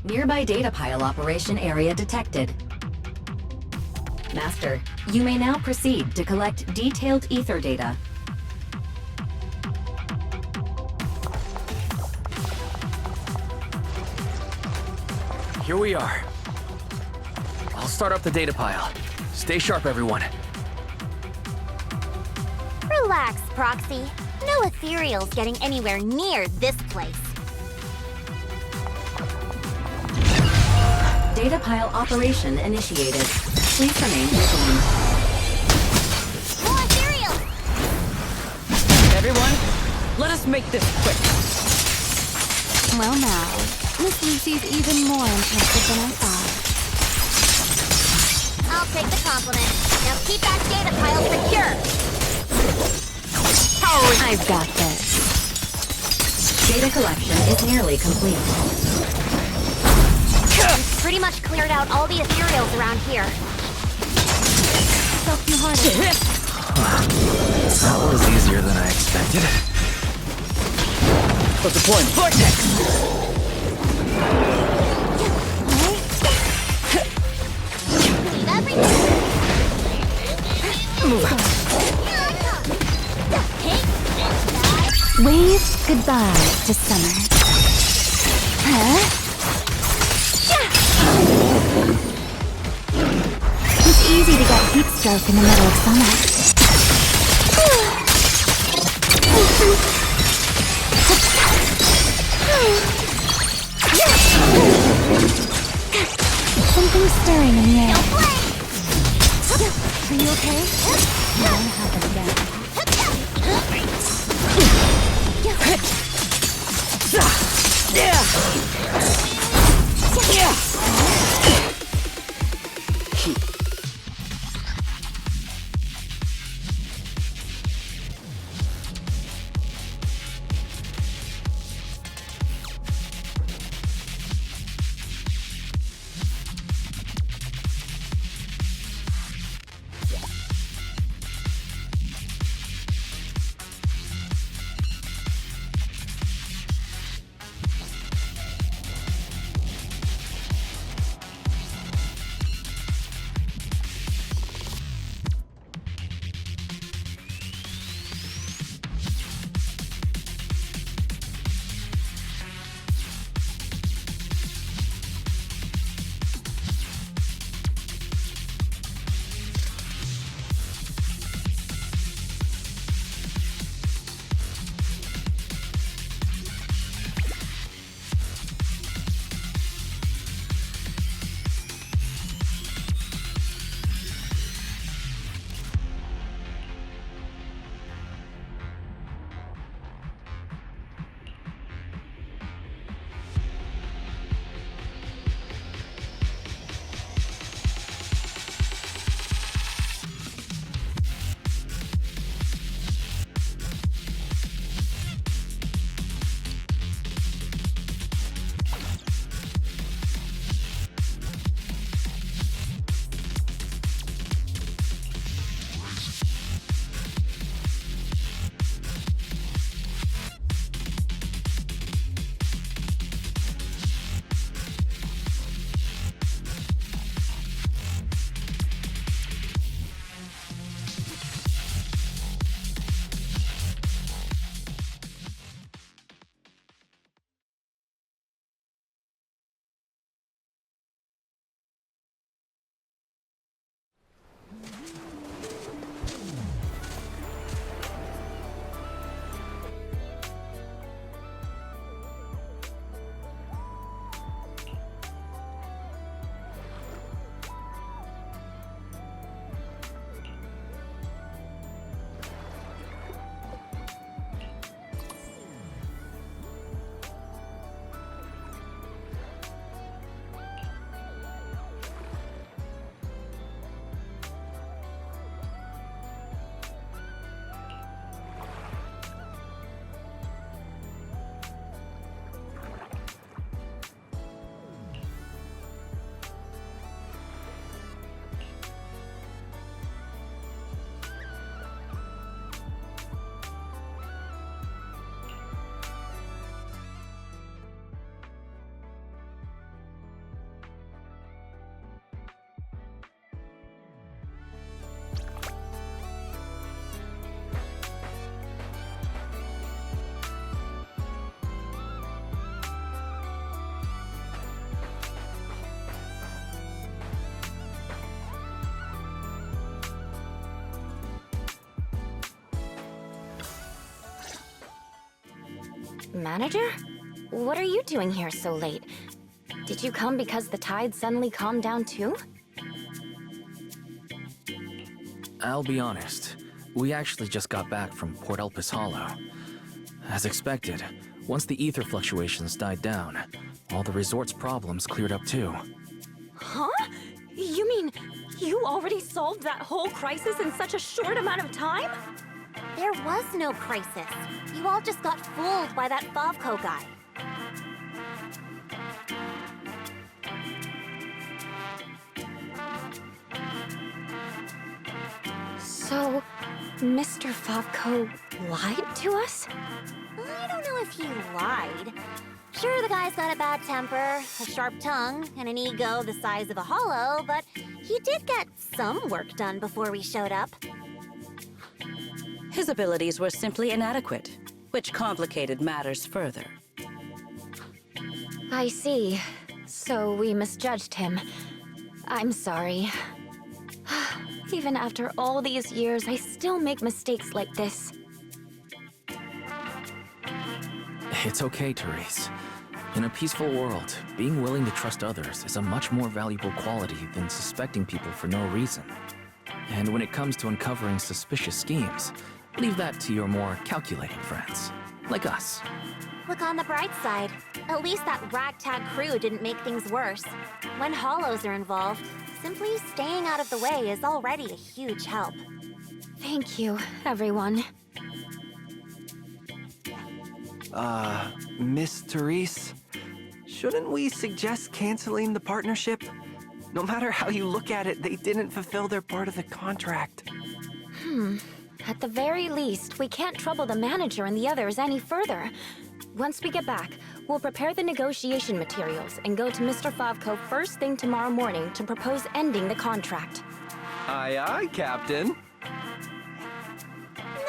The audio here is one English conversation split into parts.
Nearby data pile operation area detected. Master, you may now proceed to collect detailed ether data. Here we are. I'll start up the data pile. Stay sharp, everyone. Relax, Proxy. No ethereals getting anywhere near this place. Data pile operation initiated. Please remain vigilant. More ethereals! Everyone, let us make this quick. Well now, Miss Lucy's even more impressive than I thought. I'll take the compliment. Now keep that data pile secure. I've got this. Data collection is nearly complete. We've pretty much cleared out all the ethereals around here. Help you harder. That was easier than I expected. But the point, Vortex! Leave everything. Wave goodbye to summer. Huh? It's easy to get heat stroke in the middle of summer. Something's stirring in the air. Are you okay? It won't happen again. Manager? What are you doing here so late? Did you come because the tide suddenly calmed down too? I'll be honest. We actually just got back from Port Elpis Hollow. As expected, once the ether fluctuations died down, all the resort's problems cleared up too. Huh? You mean you already solved that whole crisis in such a short amount of time? There was no crisis. You all just got fooled by that Favco guy. So, Mr. Favco lied to us? I don't know if he lied. Sure, the guy's got a bad temper, a sharp tongue, and an ego the size of a hollow, but he did get some work done before we showed up. His abilities were simply inadequate, which complicated matters further. I see. So we misjudged him. I'm sorry. Even after all these years, I still make mistakes like this. It's okay, Therese. In a peaceful world, being willing to trust others is a much more valuable quality than suspecting people for no reason. And when it comes to uncovering suspicious schemes, leave that to your more calculating friends, like us. Look on the bright side. At least that ragtag crew didn't make things worse. When hollows are involved, simply staying out of the way is already a huge help. Thank you, everyone. Miss Therese, shouldn't we suggest canceling the partnership? No matter how you look at it, they didn't fulfill their part of the contract. At the very least, we can't trouble the manager and the others any further. Once we get back, we'll prepare the negotiation materials and go to Mr. Favco first thing tomorrow morning to propose ending the contract. Aye, aye, Captain.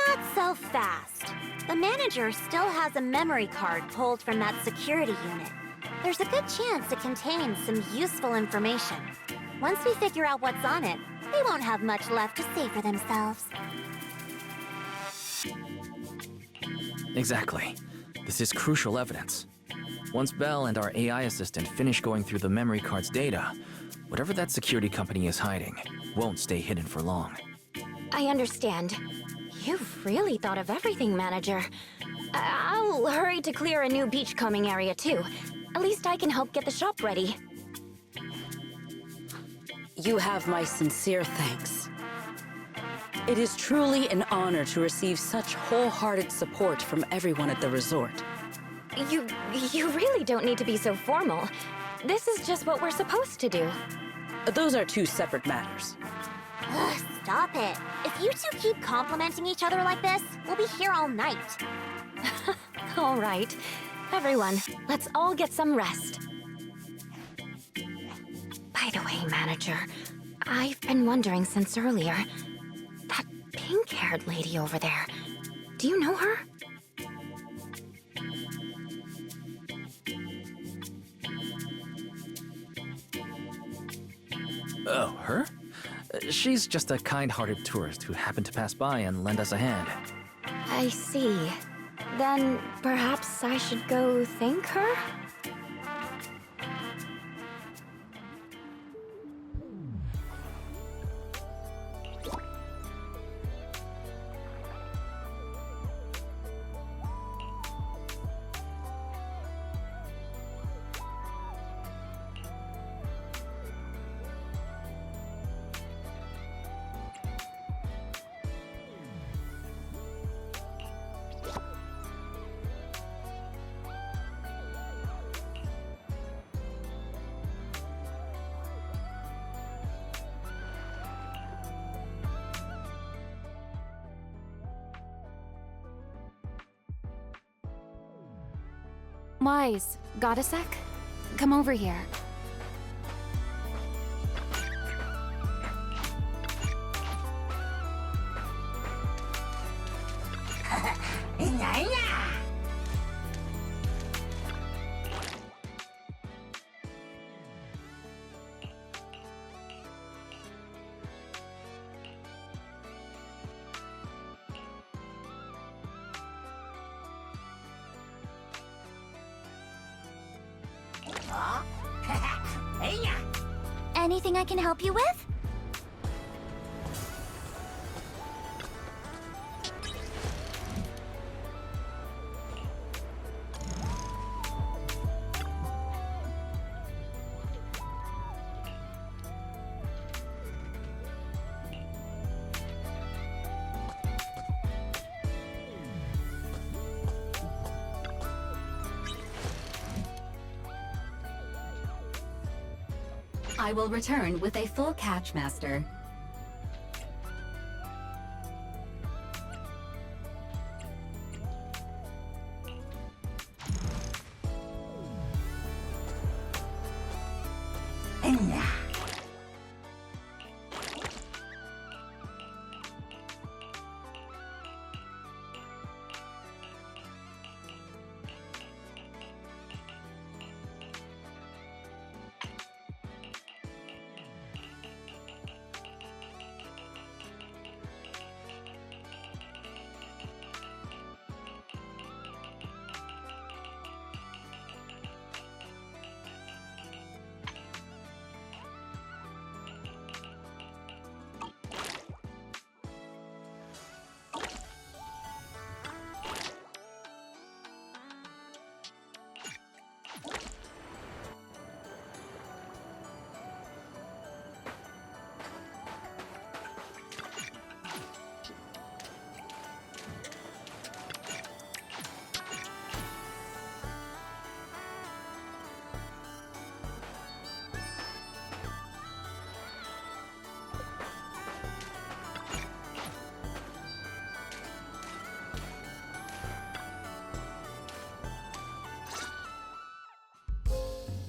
Not so fast. The manager still has a memory card pulled from that security unit. There's a good chance it contains some useful information. Once we figure out what's on it, they won't have much left to say for themselves. Exactly. This is crucial evidence. Once Belle and our AI assistant finish going through the memory card's data, whatever that security company is hiding won't stay hidden for long. I understand. You've really thought of everything, Manager. I'll hurry to clear a new beachcombing area, too. At least I can help get the shop ready. You have my sincere thanks. It is truly an honor to receive such wholehearted support from everyone at the resort. You really don't need to be so formal. This is just what we're supposed to do. Those are two separate matters. Ugh, stop it. If you two keep complimenting each other like this, we'll be here all night. All right. Everyone, let's all get some rest. By the way, Manager, I've been wondering since earlier. That pink-haired lady over there, do you know her? Oh, her? She's just a kind-hearted tourist who happened to pass by and lend us a hand. I see. Then perhaps I should go thank her? Wise, got a sec? Come over here. Anything I can help you with? I will return with a full catch, Master.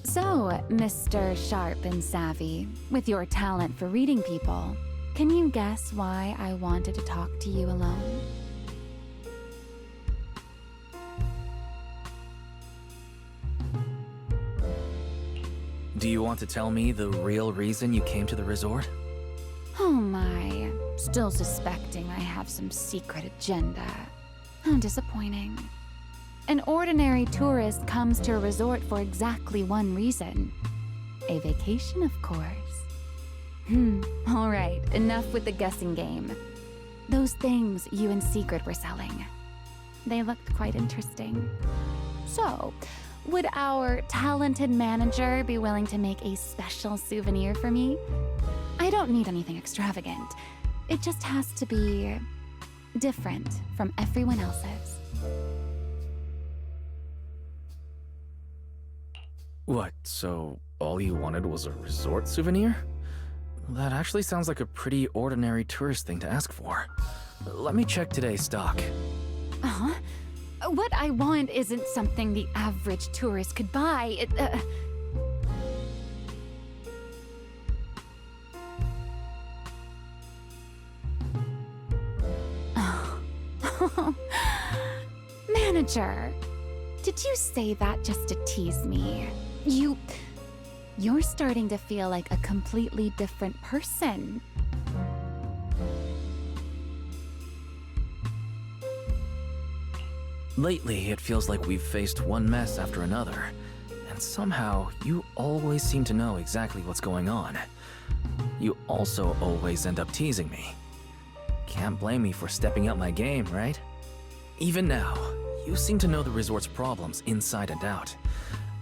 So, Mr. Sharp and Savvy, with your talent for reading people, can you guess why I wanted to talk to you alone? Do you want to tell me the real reason you came to the resort? Oh my, still suspecting I have some secret agenda. How disappointing. An ordinary tourist comes to a resort for exactly one reason. A vacation, of course. All right, enough with the guessing game. Those things you and Sigrid were selling. They looked quite interesting. So, would our talented manager be willing to make a special souvenir for me? I don't need anything extravagant. It just has to be different from everyone else's. What, so all you wanted was a resort souvenir? That actually sounds like a pretty ordinary tourist thing to ask for. Let me check today's stock. Uh-huh. What I want isn't something the average tourist could buy. Manager, did you say that just to tease me? You're starting to feel like a completely different person. Lately, it feels like we've faced one mess after another, and somehow you always seem to know exactly what's going on. You also always end up teasing me. Can't blame me for stepping up my game, right? Even now, you seem to know the resort's problems inside and out.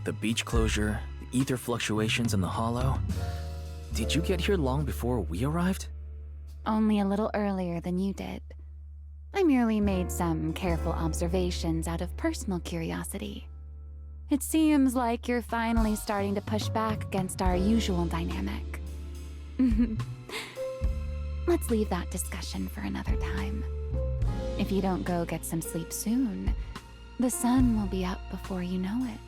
The beach closure, the ether fluctuations in the hollow. Did you get here long before we arrived? Only a little earlier than you did. I merely made some careful observations out of personal curiosity. It seems like you're finally starting to push back against our usual dynamic. Let's leave that discussion for another time. If you don't go get some sleep soon, the sun will be up before you know it.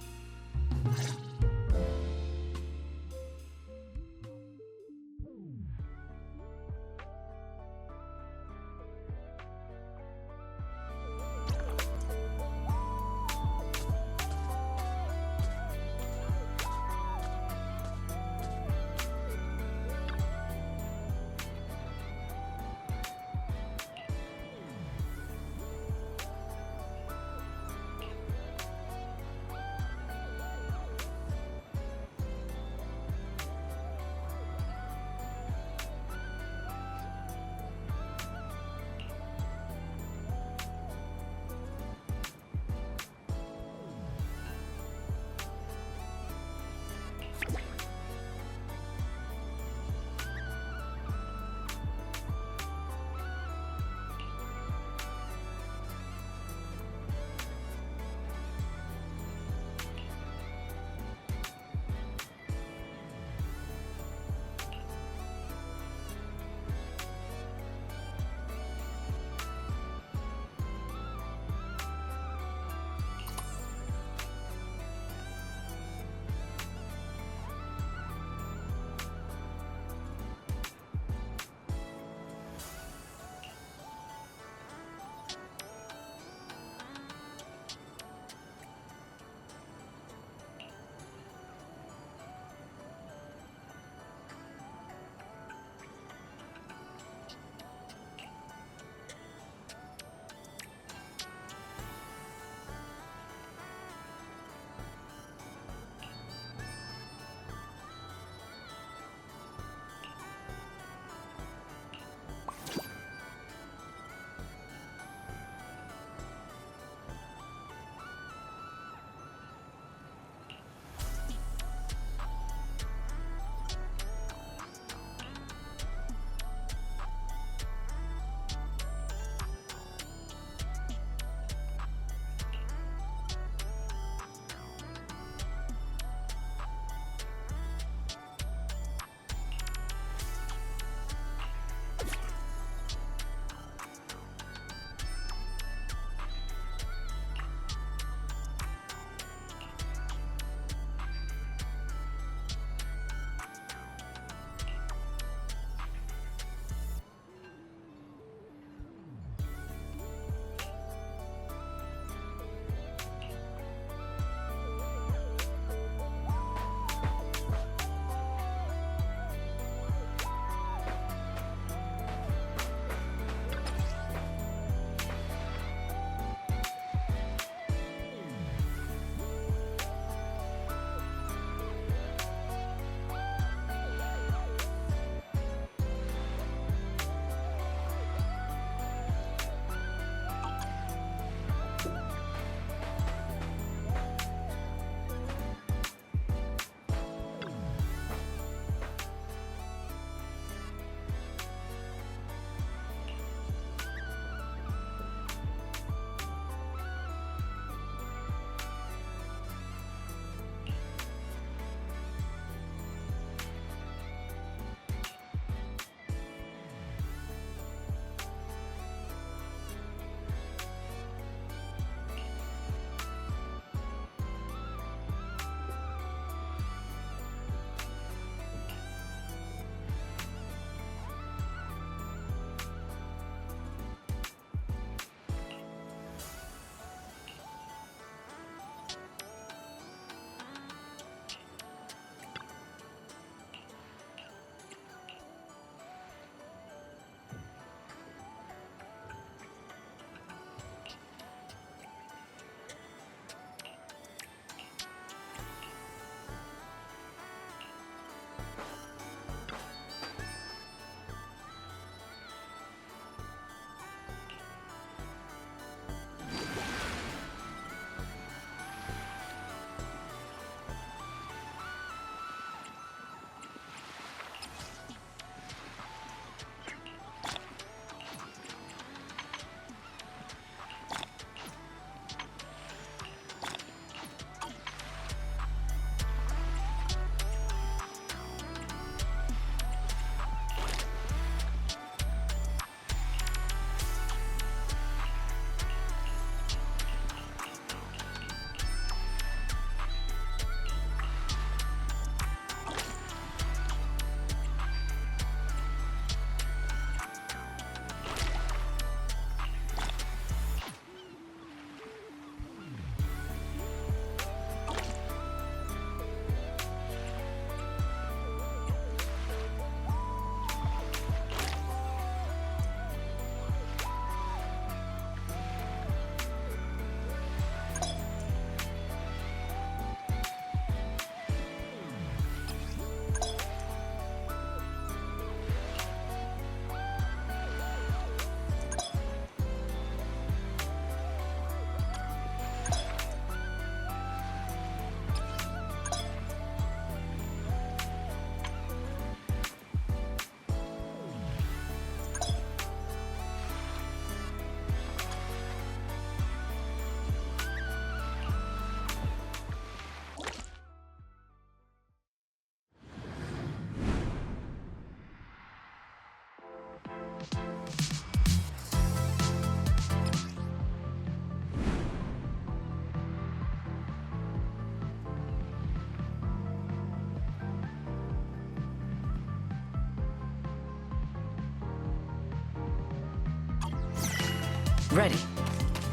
ready.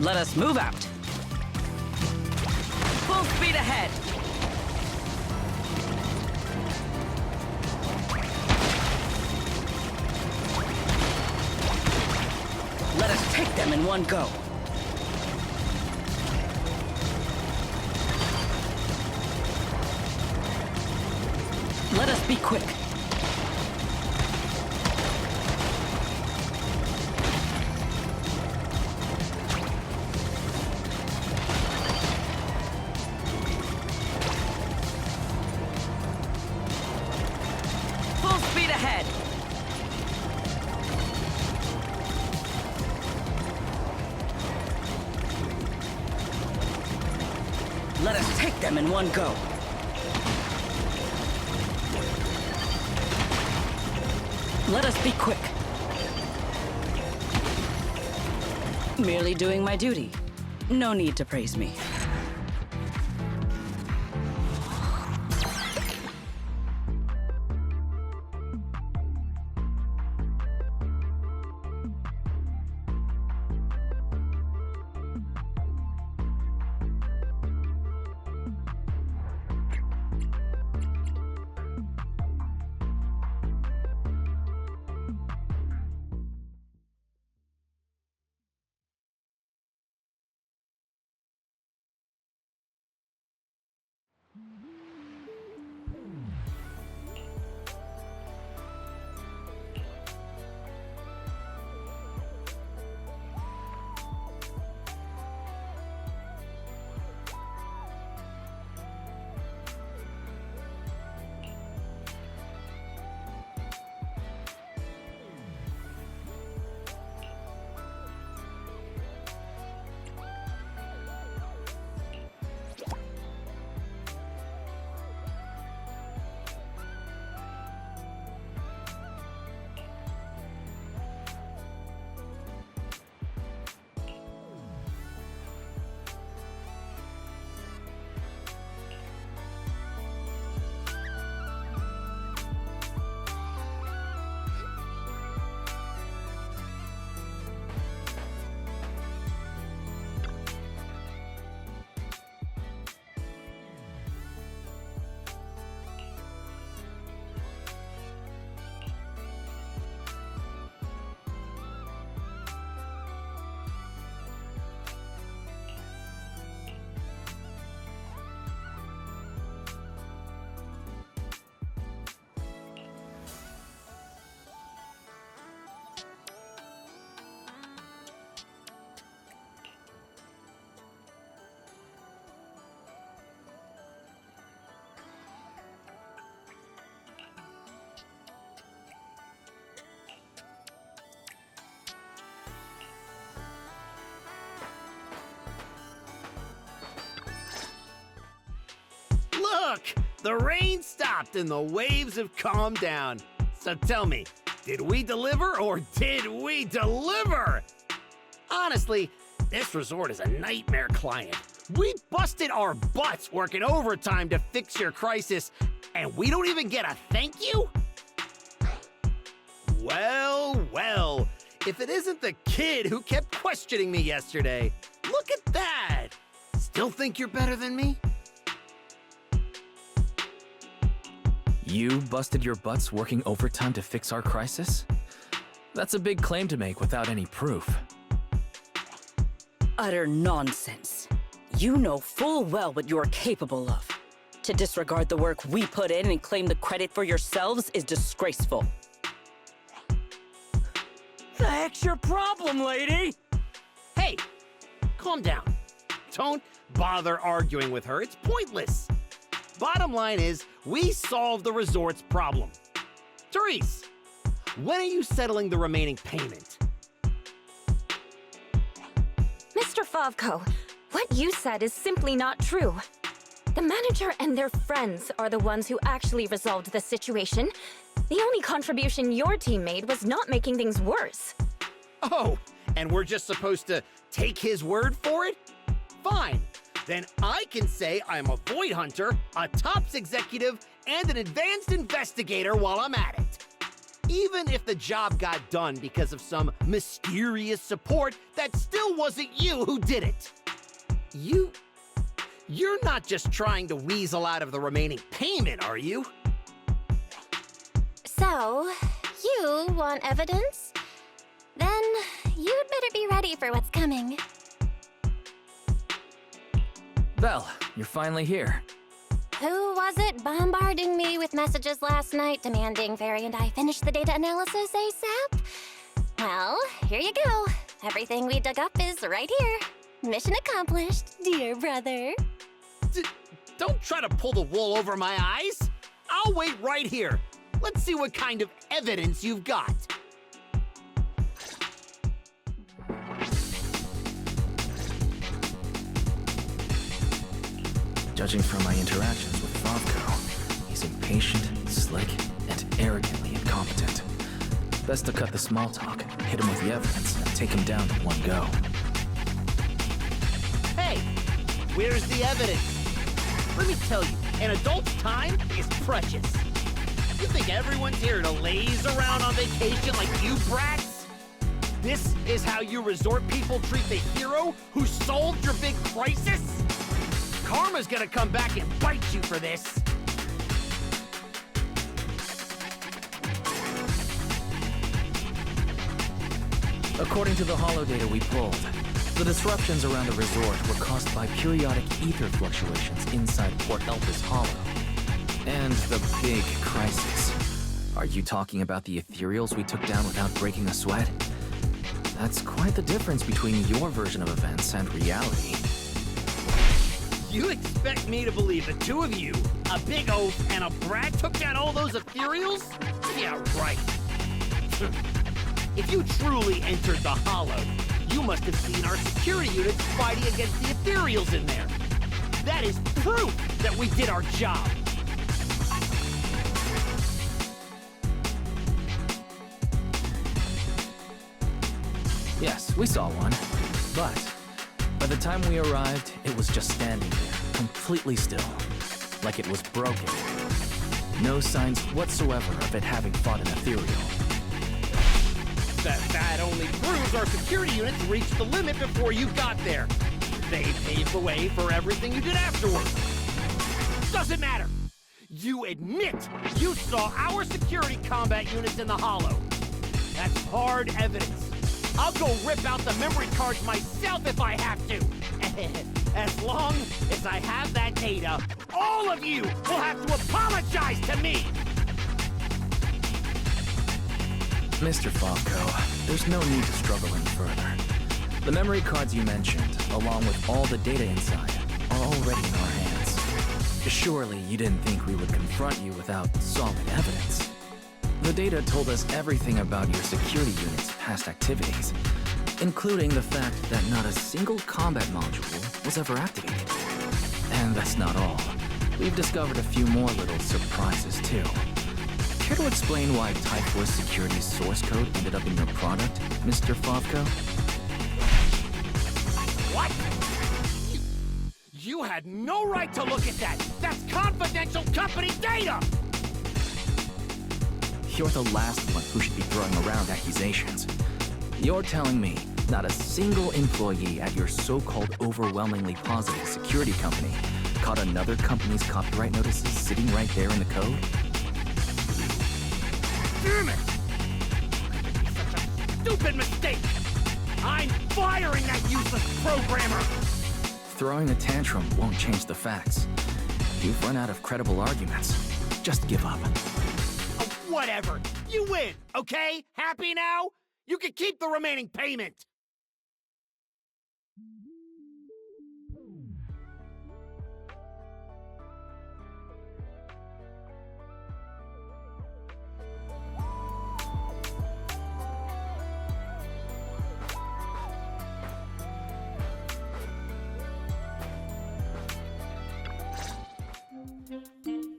Let us move out. Full speed ahead! Let us take them in one go. Let us be quick. Full speed ahead. Let us take them in one go. Let us be quick. Merely doing my duty. No need to praise me. Look! The rain stopped and the waves have calmed down. So tell me, did we deliver or did we deliver? Honestly, this resort is a nightmare client. We busted our butts working overtime to fix your crisis, and we don't even get a thank you? Well, well, if it isn't the kid who kept questioning me yesterday. Look at that! Still think you're better than me? You busted your butts working overtime to fix our crisis? That's a big claim to make without any proof. Utter nonsense. You know full well what you're capable of. To disregard the work we put in and claim the credit for yourselves is disgraceful. The heck's your problem, lady? Hey, calm down. Don't bother arguing with her. It's pointless. Bottom line is, we solved the resort's problem. Therese, when are you settling the remaining payment? Mr. Favko, what you said is simply not true. The manager and their friends are the ones who actually resolved the situation. The only contribution your team made was not making things worse. Oh, and we're just supposed to take his word for it? Fine. Then I can say I'm a void hunter, a TOPS executive, and an advanced investigator while I'm at it. Even if the job got done because of some mysterious support, that still wasn't you who did it. You're not just trying to weasel out of the remaining payment, are you? So, you want evidence? Then you'd better be ready for what's coming. Belle, you're finally here. Who was it bombarding me with messages last night demanding Fairy and I finish the data analysis ASAP? Well, here you go. Everything we dug up is right here. Mission accomplished, dear brother. Don't try to pull the wool over my eyes. I'll wait right here. Let's see what kind of evidence you've got. Judging from my interactions with Favko, he's impatient, slick, and arrogantly incompetent. Best to cut the small talk, hit him with the evidence, and take him down in one go. Hey, where's the evidence? Let me tell you, an adult's time is precious. You think everyone's here to laze around on vacation like you brats? This is how you resort people treat the hero who solved your big crisis? Karma's gonna come back and bite you for this. According to the holodata we pulled, the disruptions around the resort were caused by periodic ether fluctuations inside Port Elpis Hollow. And the big crisis. Are you talking about the ethereals we took down without breaking a sweat? That's quite the difference between your version of events and reality. You expect me to believe the two of you, a big oaf and a brat, took down all those ethereals? Yeah, right. If you truly entered the Hollow, you must have seen our security units fighting against the ethereals in there. That is proof that we did our job. Yes, we saw one. But by the time we arrived, it was just standing there, completely still, like it was broken. No signs whatsoever of it having fought an ethereal. That only proves our security units reached the limit before you got there. They paved the way for everything you did afterward. Doesn't matter. You admit you saw our security combat units in the Hollow. That's hard evidence. I'll go rip out the memory cards myself if I have to. As long as I have that data, all of you will have to apologize to me. Mr. Favko, there's no need to struggle any further. The memory cards you mentioned, along with all the data inside, are already in our hands. Surely you didn't think we would confront you without solid evidence. The data told us everything about your security unit's past activities, including the fact that not a single combat module was ever activated. And that's not all. We've discovered a few more little surprises, too. Care to explain why Type Force Security's source code ended up in your product, Mr. Favko? What? You had no right to look at that! That's confidential company data! You're the last one who should be throwing around accusations. You're telling me not a single employee at your so-called overwhelmingly positive security company caught another company's copyright notices sitting right there in the code? Damn it! Such a stupid mistake! I'm firing that useless programmer! Throwing a tantrum won't change the facts. You've run out of credible arguments. Just give up. Oh, whatever. You win, okay? Happy now? You can keep the remaining payment.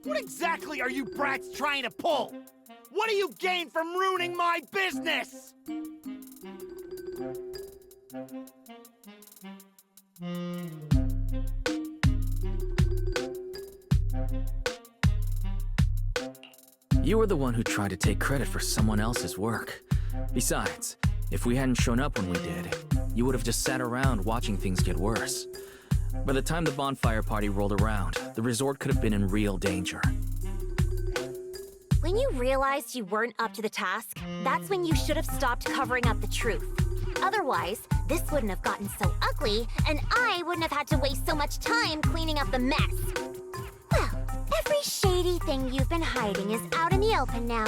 What exactly are you brats trying to pull? What do you gain from ruining my business? You were the one who tried to take credit for someone else's work. Besides, if we hadn't shown up when we did, you would have just sat around watching things get worse. By the time the bonfire party rolled around, the resort could have been in real danger. When you realized you weren't up to the task, that's when you should have stopped covering up the truth. Otherwise, this wouldn't have gotten so ugly, and I wouldn't have had to waste so much time cleaning up the mess. Well, every shady thing you've been hiding is out in the open now.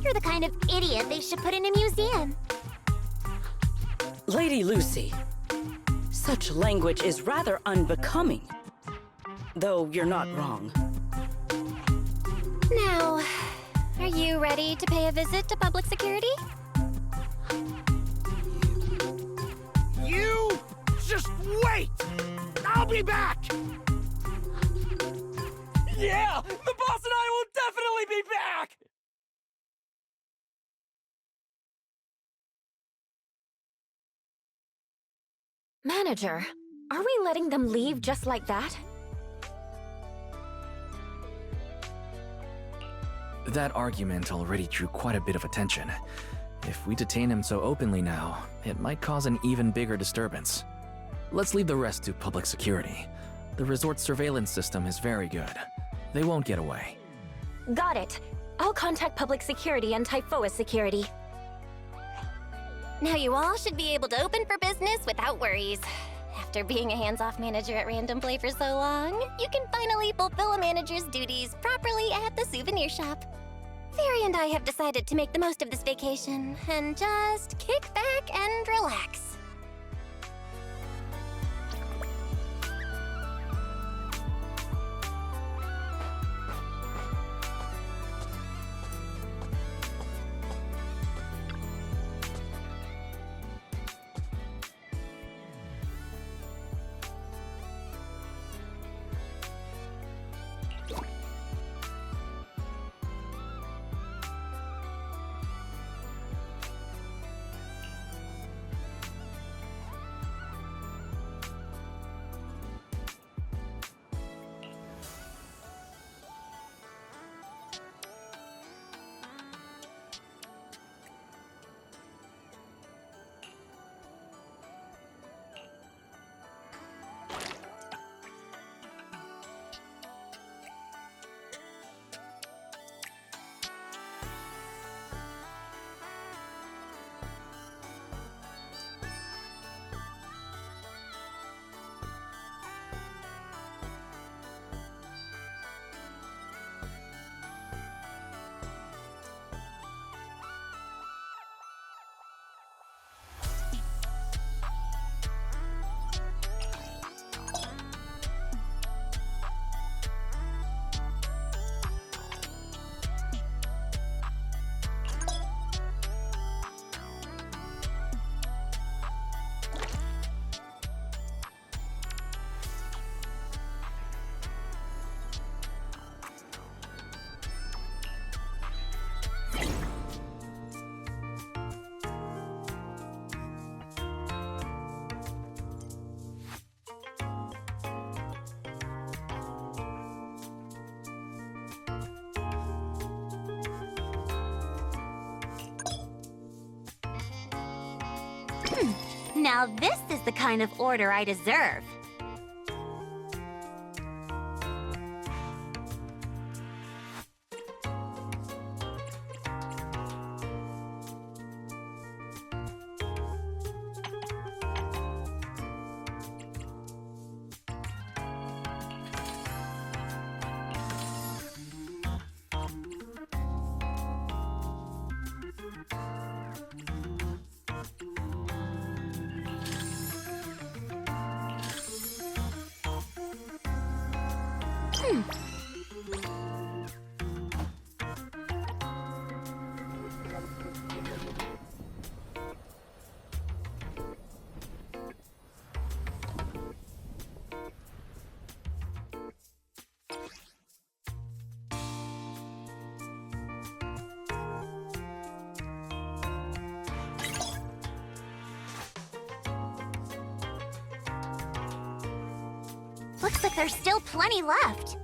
You're the kind of idiot they should put in a museum. Lady Lucy, such language is rather unbecoming. Though you're not wrong. Now, are you ready to pay a visit to public security? You just wait! I'll be back! Yeah! The boss and I will definitely be back! Manager, are we letting them leave just like that? That argument already drew quite a bit of attention. If we detain him so openly now, it might cause an even bigger disturbance. Let's leave the rest to public security. The resort's surveillance system is very good. They won't get away. Got it. I'll contact public security and Typhoa security. Now you all should be able to open for business without worries. After being a hands-off manager at Random Play for so long, you can finally fulfill a manager's duties properly at the souvenir shop. Fairy and I have decided to make the most of this vacation and just kick back and relax. Now this is the kind of order I deserve. Looks like there's still plenty left.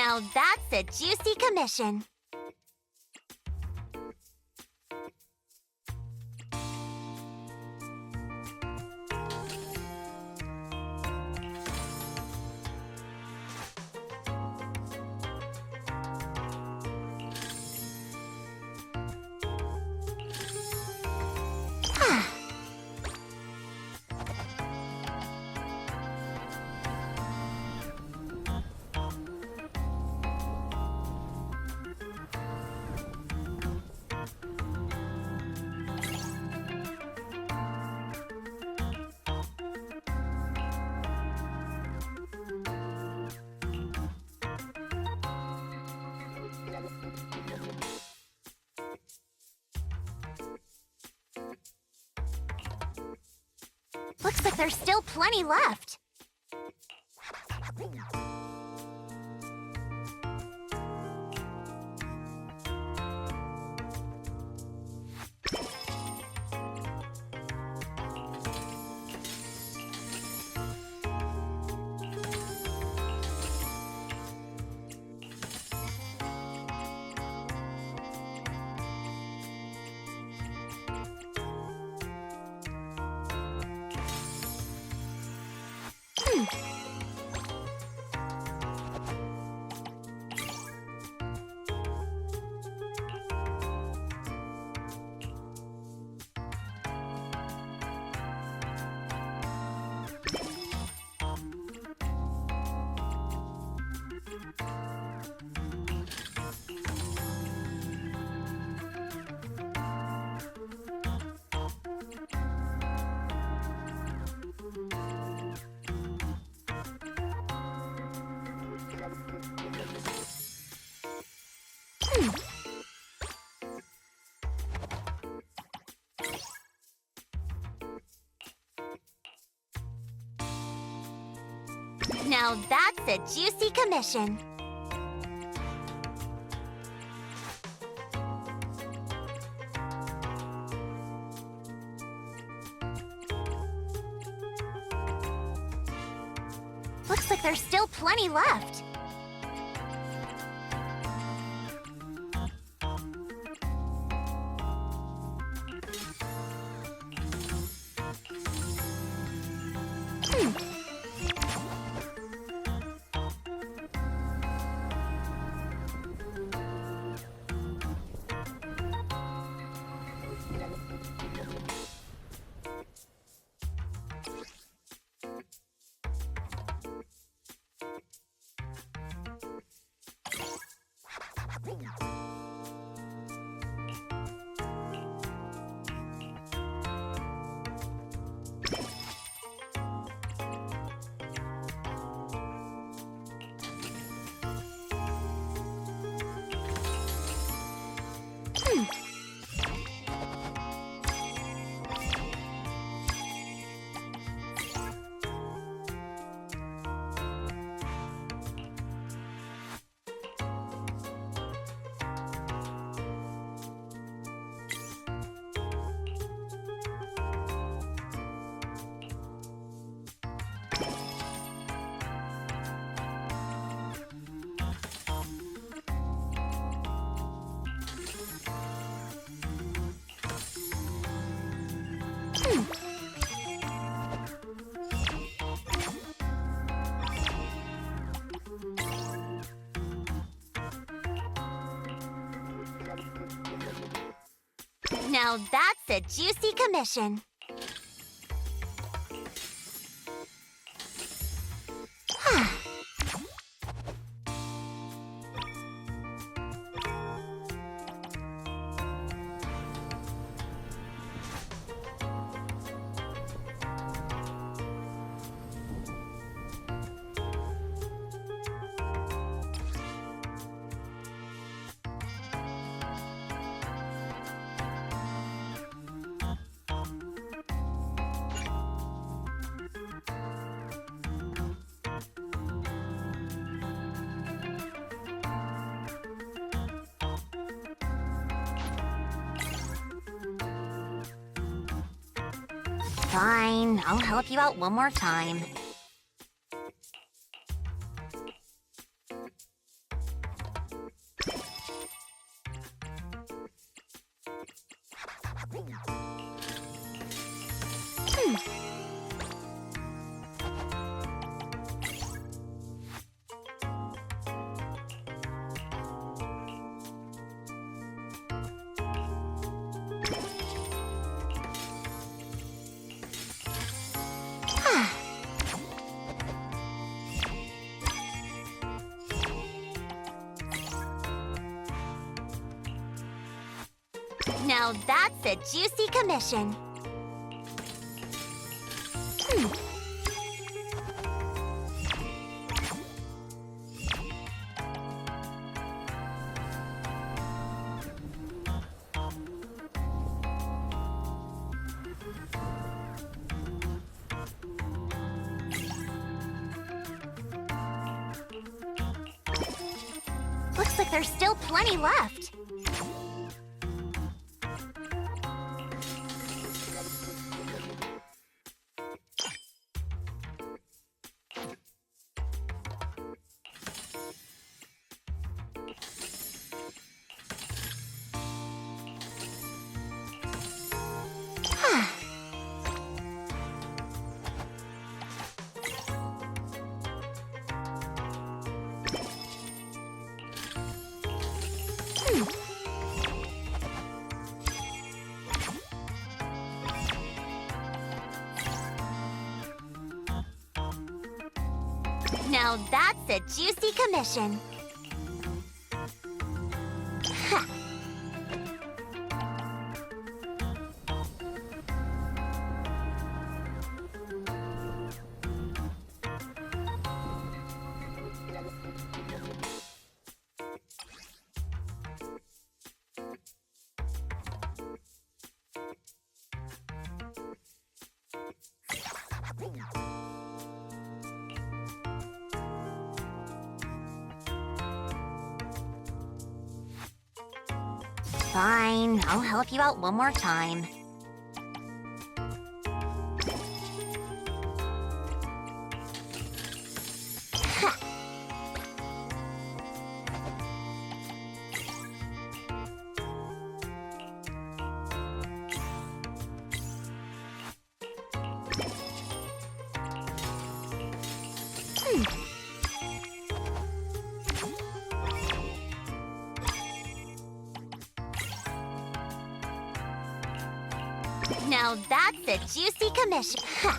Now that's a juicy commission. Looks like there's still plenty left. Now that's a juicy commission. Looks like there's still plenty left. Now that's a juicy commission. Fine, I'll help you out one more time. Now that's a juicy commission. Looks like there's still plenty left. Now that's a juicy commission. Ha. Fine, I'll help you out one more time. Ha. Now that's a juicy commission. Ha.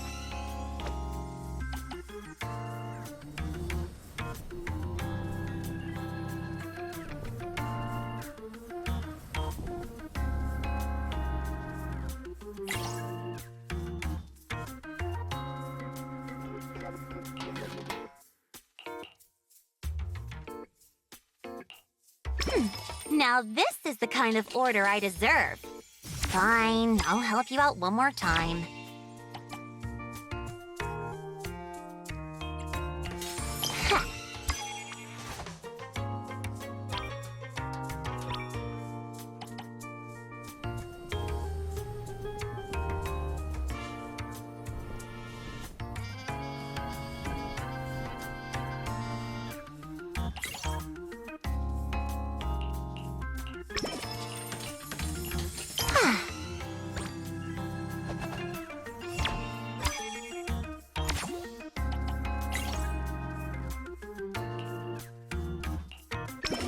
Now this is the kind of order I deserve. Fine, I'll help you out one more time. Ha.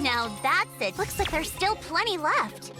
Now that's it. Looks like there's still plenty left.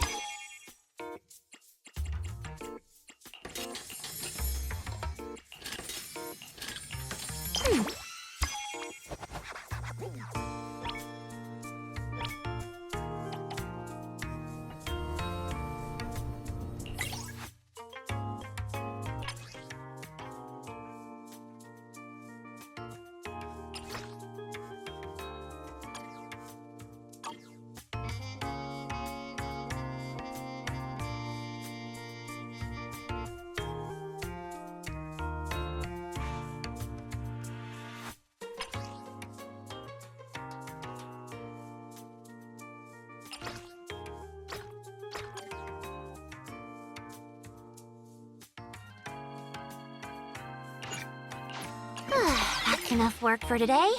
That's enough work for today.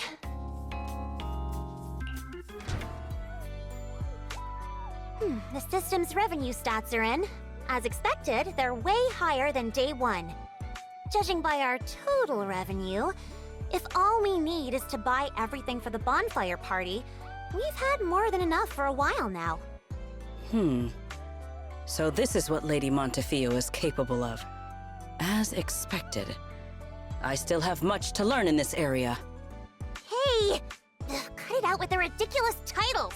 The system's revenue stats are in. As expected, they're way higher than day one. Judging by our total revenue, if all we need is to buy everything for the bonfire party, we've had more than enough for a while now. So this is what Lady Montefiore is capable of. As expected. I still have much to learn in this area. Hey! Cut it out with the ridiculous titles!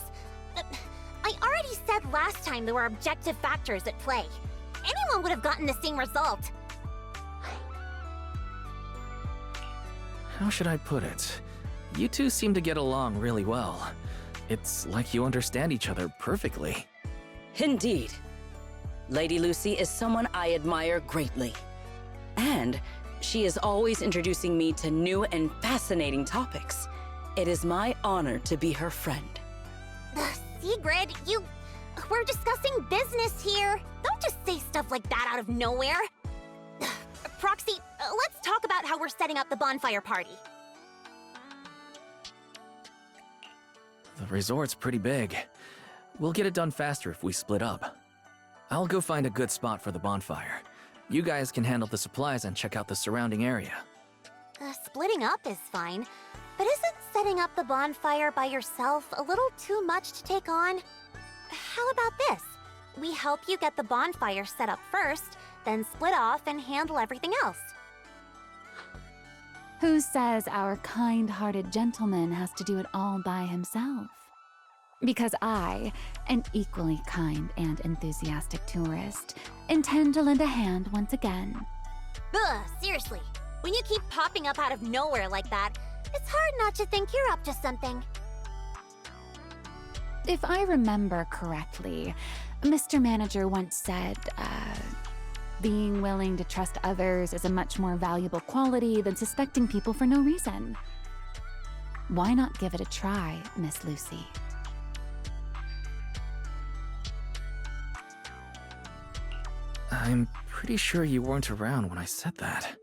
I already said last time there were objective factors at play. Anyone would have gotten the same result. How should I put it? You two seem to get along really well. It's like you understand each other perfectly. Indeed. Lady Lucy is someone I admire greatly. And she is always introducing me to new and fascinating topics. It is my honor to be her friend. Sigrid, we're discussing business here. Don't just say stuff like that out of nowhere. Proxy, let's talk about how we're setting up the bonfire party. The resort's pretty big. We'll get it done faster if we split up. I'll go find a good spot for the bonfire. You guys can handle the supplies and check out the surrounding area. Splitting up is fine, but isn't setting up the bonfire by yourself a little too much to take on? How about this? We help you get the bonfire set up first, then split off and handle everything else. Who says our kind-hearted gentleman has to do it all by himself? Because I, an equally kind and enthusiastic tourist, intend to lend a hand once again. Ugh, seriously. When you keep popping up out of nowhere like that, it's hard not to think you're up to something. If I remember correctly, Mr. Manager once said, being willing to trust others is a much more valuable quality than suspecting people for no reason. Why not give it a try, Miss Lucy? I'm pretty sure you weren't around when I said that.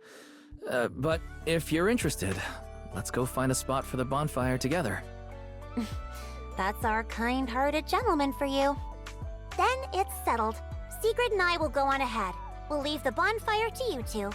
But if you're interested, let's go find a spot for the bonfire together. That's our kind-hearted gentleman for you. Then it's settled. Sigrid and I will go on ahead. We'll leave the bonfire to you two.